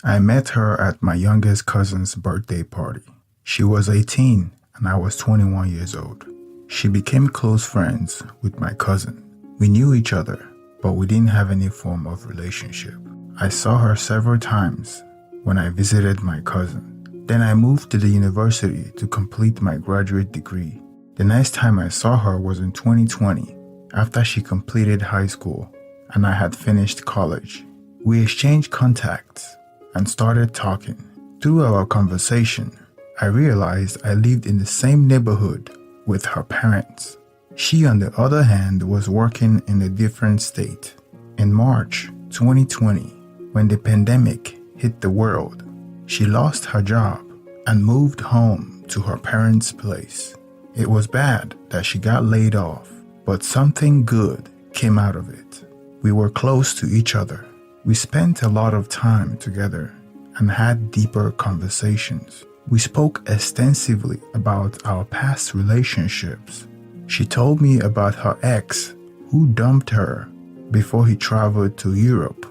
I met her at my youngest cousin's birthday party. She was 18 and I was 21 years old. She became close friends with my cousin. We knew each other, but we didn't have any form of relationship. I saw her several times when I visited my cousin. Then I moved to the university to complete my graduate degree. The next time I saw her was in 2020, after she completed high school and I had finished college. We exchanged contacts and started talking. Through our conversation, I realized I lived in the same neighborhood with her parents. She, on the other hand, was working in a different state. In March 2020, when the pandemic hit the world, she lost her job and moved home to her parents' place. It was bad that she got laid off, but something good came out of it. We were close to each other. We spent a lot of time together and had deeper conversations. We spoke extensively about our past relationships. She told me about her ex who dumped her before he traveled to Europe.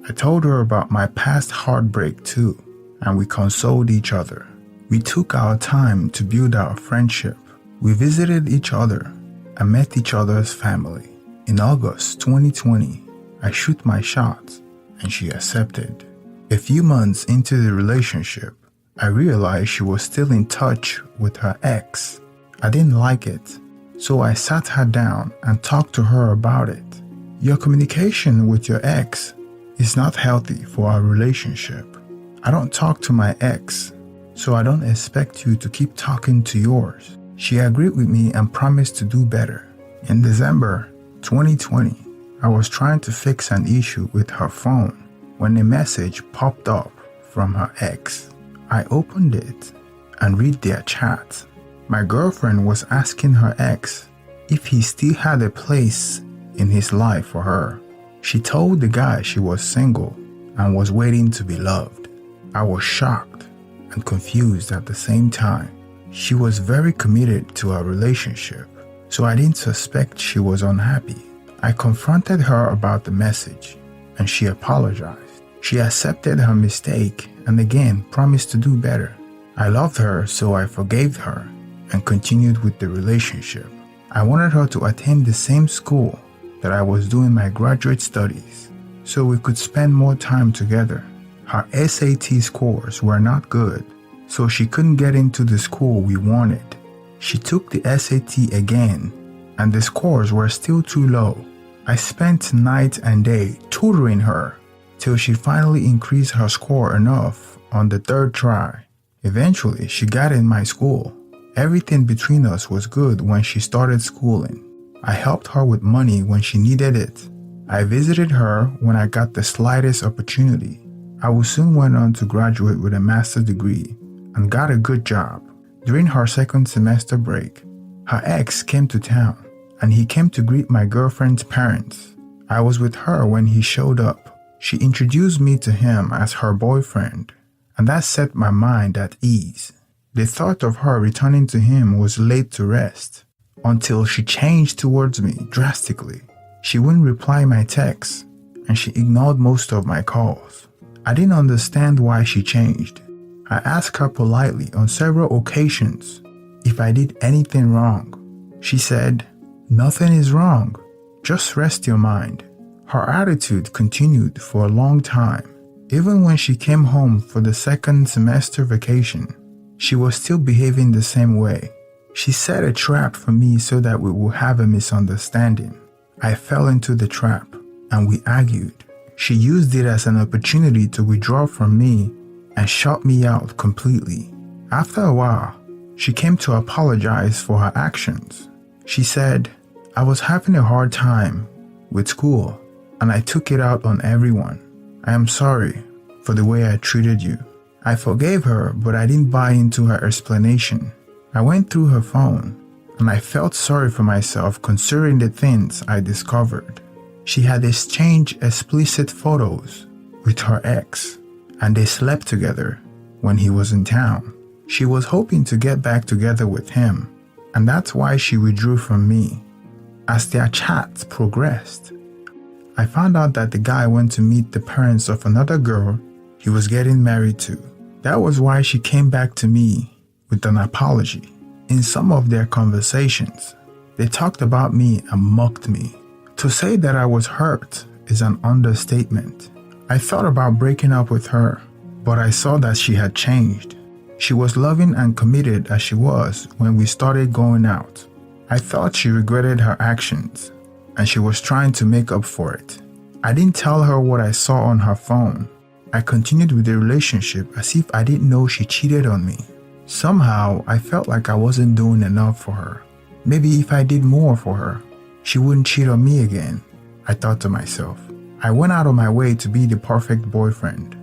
I told her about my past heartbreak too, and we consoled each other. We took our time to build our friendship. We visited each other and met each other's family. In August 2020, I shoot my shot and she accepted. A few months into the relationship, I realized she was still in touch with her ex. I didn't like it, so I sat her down and talked to her about it. Your communication with your ex is not healthy for our relationship. I don't talk to my ex, so I don't expect you to keep talking to yours. She agreed with me and promised to do better. In December 2020, I was trying to fix an issue with her phone when a message popped up from her ex. I opened it and read their chat. My girlfriend was asking her ex if he still had a place in his life for her. She told the guy she was single and was waiting to be loved. I was shocked and confused at the same time. She was very committed to our relationship, so I didn't suspect she was unhappy. I confronted her about the message and she apologized. She accepted her mistake and again promised to do better. I loved her, so I forgave her and continued with the relationship. I wanted her to attend the same school that I was doing my graduate studies so we could spend more time together. Her SAT scores were not good, so she couldn't get into the school we wanted. She took the SAT again, and the scores were still too low. I spent night and day tutoring her till she finally increased her score enough on the third try. Eventually, she got in my school. Everything between us was good when she started schooling. I helped her with money when she needed it. I visited her when I got the slightest opportunity. I soon went on to graduate with a master's degree and got a good job. During her second semester break, her ex came to town and he came to greet my girlfriend's parents. I was with her when he showed up. She introduced me to him as her boyfriend, and that set my mind at ease. The thought of her returning to him was laid to rest until she changed towards me drastically. She wouldn't reply my texts and she ignored most of my calls. I didn't understand why she changed. I asked her politely on several occasions if I did anything wrong. She said, "Nothing is wrong, just rest your mind." Her attitude continued for a long time. Even when she came home for the second semester vacation, she was still behaving the same way. She set a trap for me so that we would have a misunderstanding. I fell into the trap and we argued. She used it as an opportunity to withdraw from me and shut me out completely. After a while, she came to apologize for her actions. She said, "I was having a hard time with school and I took it out on everyone. I am sorry for the way I treated you." I forgave her, but I didn't buy into her explanation. I went through her phone and I felt sorry for myself considering the things I discovered. She had exchanged explicit photos with her ex, and they slept together when he was in town. She was hoping to get back together with him, and that's why she withdrew from me. As their chat progressed, I found out that the guy went to meet the parents of another girl he was getting married to. That was why she came back to me with an apology. In some of their conversations, they talked about me and mocked me. To say that I was hurt is an understatement. I thought about breaking up with her, but I saw that she had changed. She was loving and committed as she was when we started going out. I thought she regretted her actions, and she was trying to make up for it. I didn't tell her what I saw on her phone. I continued with the relationship as if I didn't know she cheated on me. Somehow, I felt like I wasn't doing enough for her. Maybe if I did more for her, she wouldn't cheat on me again, I thought to myself. I went out of my way to be the perfect boyfriend,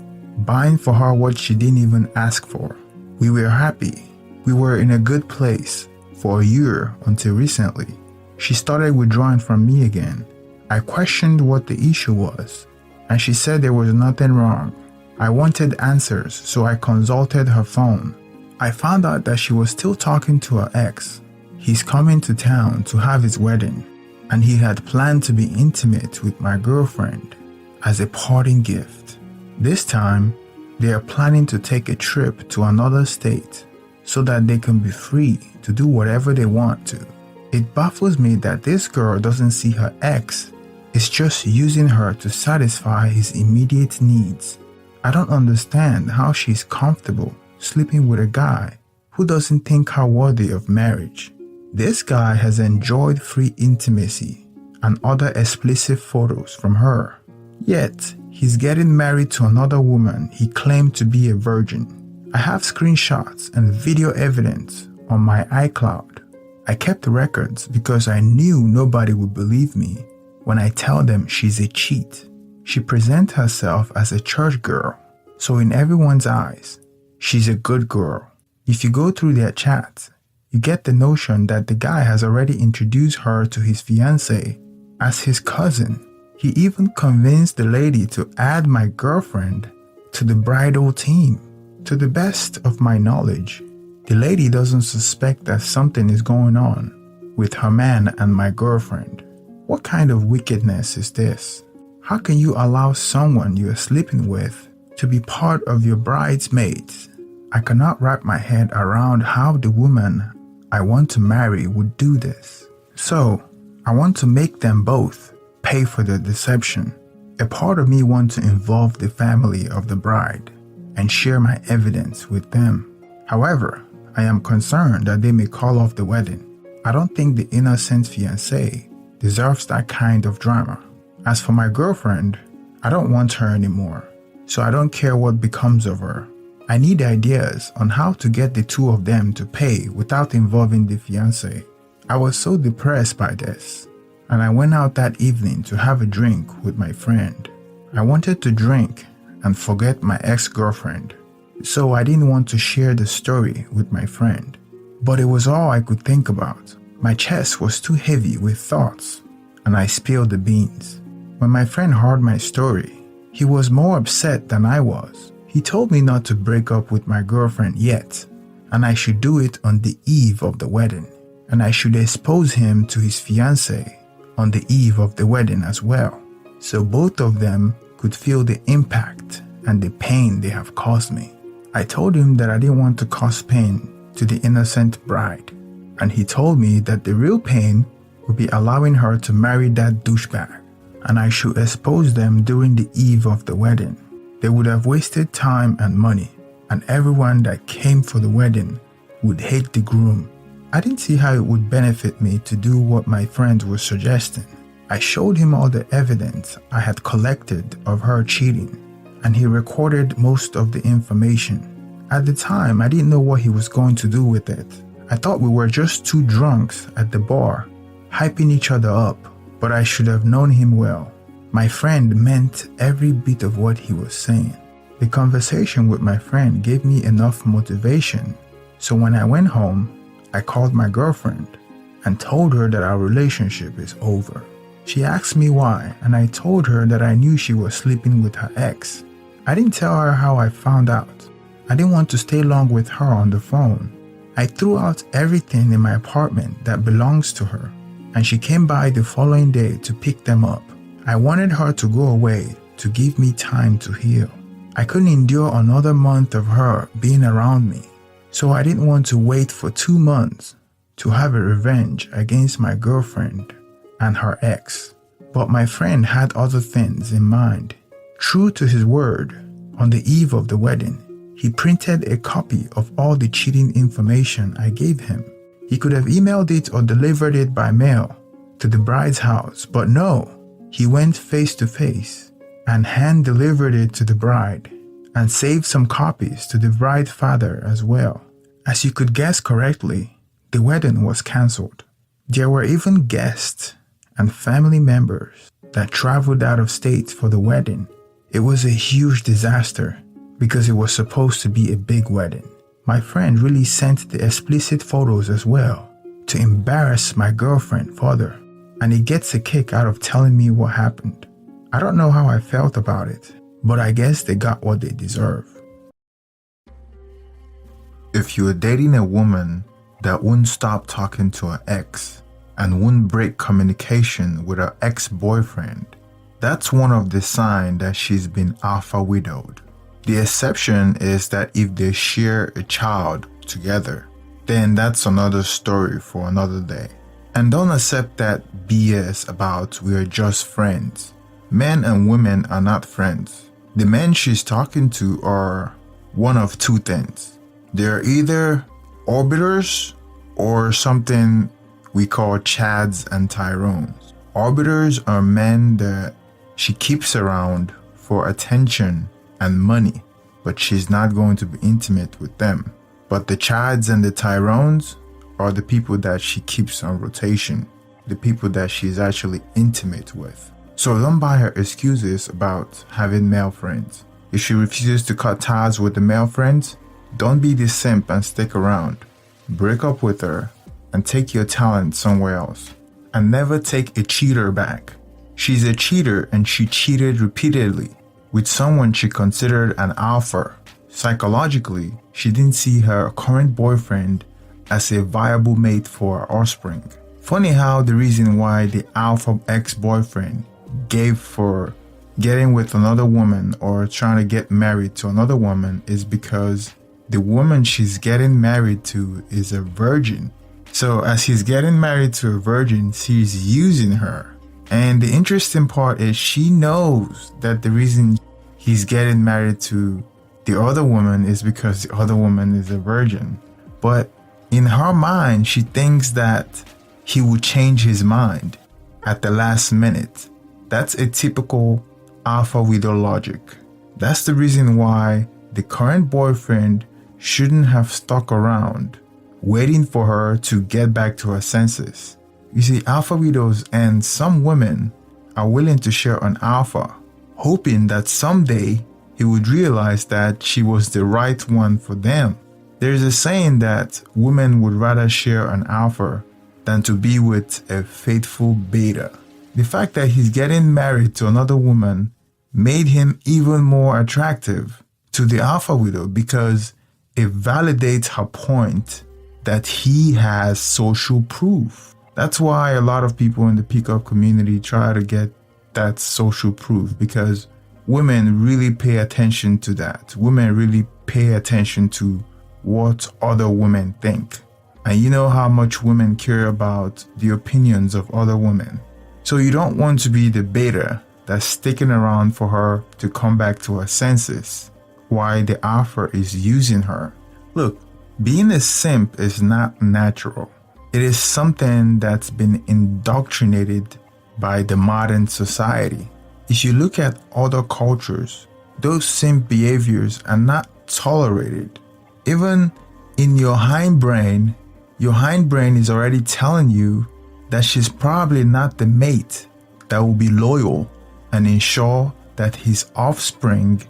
buying for her what she didn't even ask for. We were happy. We were in a good place for a year until recently. She started withdrawing from me again. I questioned what the issue was, and she said there was nothing wrong. I wanted answers, so I consulted her phone. I found out that she was still talking to her ex. He's coming to town to have his wedding, and he had planned to be intimate with my girlfriend as a parting gift. This time, they are planning to take a trip to another state so that they can be free to do whatever they want to. It baffles me that this girl doesn't see her ex is just using her to satisfy his immediate needs. I don't understand how she's comfortable sleeping with a guy who doesn't think her worthy of marriage. This guy has enjoyed free intimacy and other explicit photos from her. Yet, he's getting married to another woman he claimed to be a virgin. I have screenshots and video evidence on my iCloud. I kept records because I knew nobody would believe me when I tell them she's a cheat. She presents herself as a church girl, so in everyone's eyes, she's a good girl. If you go through their chats, you get the notion that the guy has already introduced her to his fiancé as his cousin. He even convinced the lady to add my girlfriend to the bridal team. To the best of my knowledge, the lady doesn't suspect that something is going on with her man and my girlfriend. What kind of wickedness is this? How can you allow someone you are sleeping with to be part of your bridesmaids? I cannot wrap my head around how the woman I want to marry would do this. So, I want to make them both pay for the deception. A part of me wants to involve the family of the bride and share my evidence with them. However, I am concerned that they may call off the wedding. I don't think the innocent fiancé deserves that kind of drama. As for my girlfriend, I don't want her anymore, so I don't care what becomes of her. I need ideas on how to get the two of them to pay without involving the fiancé. I was so depressed by this, and I went out that evening to have a drink with my friend. I wanted to drink and forget my ex-girlfriend, so I didn't want to share the story with my friend. But it was all I could think about. My chest was too heavy with thoughts, and I spilled the beans. When my friend heard my story, he was more upset than I was. He told me not to break up with my girlfriend yet, and I should do it on the eve of the wedding, and I should expose him to his fiancée on the eve of the wedding as well, so both of them could feel the impact and the pain they have caused me. I told him that I didn't want to cause pain to the innocent bride, and he told me that the real pain would be allowing her to marry that douchebag, and I should expose them during the eve of the wedding. They would have wasted time and money, and everyone that came for the wedding would hate the groom. I didn't see how it would benefit me to do what my friend was suggesting. I showed him all the evidence I had collected of her cheating, and he recorded most of the information. At the time, I didn't know what he was going to do with it. I thought we were just two drunks at the bar, hyping each other up, but I should have known him well. My friend meant every bit of what he was saying. The conversation with my friend gave me enough motivation, so when I went home, I called my girlfriend and told her that our relationship is over. She asked me why, and I told her that I knew she was sleeping with her ex. I didn't tell her how I found out. I didn't want to stay long with her on the phone. I threw out everything in my apartment that belongs to her, and she came by the following day to pick them up. I wanted her to go away to give me time to heal. I couldn't endure another month of her being around me, so I didn't want to wait for 2 months to have a revenge against my girlfriend and her ex. But my friend had other things in mind. True to his word, on the eve of the wedding, he printed a copy of all the cheating information I gave him. He could have emailed it or delivered it by mail to the bride's house, but no, he went face to face and hand delivered it to the bride and saved some copies to the bride's father as well. As you could guess correctly, the wedding was cancelled. There were even guests and family members that traveled out of state for the wedding. It was a huge disaster because it was supposed to be a big wedding. My friend really sent the explicit photos as well to embarrass my girlfriend further, and he gets a kick out of telling me what happened. I don't know how I felt about it, but I guess they got what they deserve. If you're dating a woman that wouldn't stop talking to her ex and wouldn't break communication with her ex-boyfriend, that's one of the signs that she's been alpha widowed. The exception is that if they share a child together, then that's another story for another day. And don't accept that BS about we're just friends. Men and women are not friends. The men she's talking to are one of two things. They're either orbiters or something we call Chads and Tyrones. Orbiters are men that she keeps around for attention and money, but she's not going to be intimate with them. But the Chads and the Tyrones are the people that she keeps on rotation, the people that she's actually intimate with. So don't buy her excuses about having male friends. If she refuses to cut ties with the male friends, don't be the simp and stick around. Break up with her and take your talent somewhere else. And never take a cheater back. She's a cheater and she cheated repeatedly with someone she considered an alpha. Psychologically, she didn't see her current boyfriend as a viable mate for her offspring. Funny how the reason why the alpha ex-boyfriend gave for getting with another woman or trying to get married to another woman is because the woman she's getting married to is a virgin. So as he's getting married to a virgin, she's using her. And the interesting part is she knows that the reason he's getting married to the other woman is because the other woman is a virgin. But in her mind, she thinks that he would change his mind at the last minute. That's a typical alpha widow logic. That's the reason why the current boyfriend shouldn't have stuck around waiting for her to get back to her senses. You see, alpha widows and some women are willing to share an alpha, hoping that someday he would realize that she was the right one for them. There's a saying that women would rather share an alpha than to be with a faithful beta. The fact that he's getting married to another woman made him even more attractive to the alpha widow because it validates her point that he has social proof. That's why a lot of people in the pickup community try to get that social proof, because women really pay attention to that. Women really pay attention to what other women think. And you know how much women care about the opinions of other women. So you don't want to be the beta that's sticking around for her to come back to her senses while the alpha is using her. Look, being a simp is not natural. It is something that's been indoctrinated by the modern society. If you look at other cultures, those simp behaviors are not tolerated. Even in your hindbrain is already telling you that she's probably not the mate that will be loyal and ensure that his offspring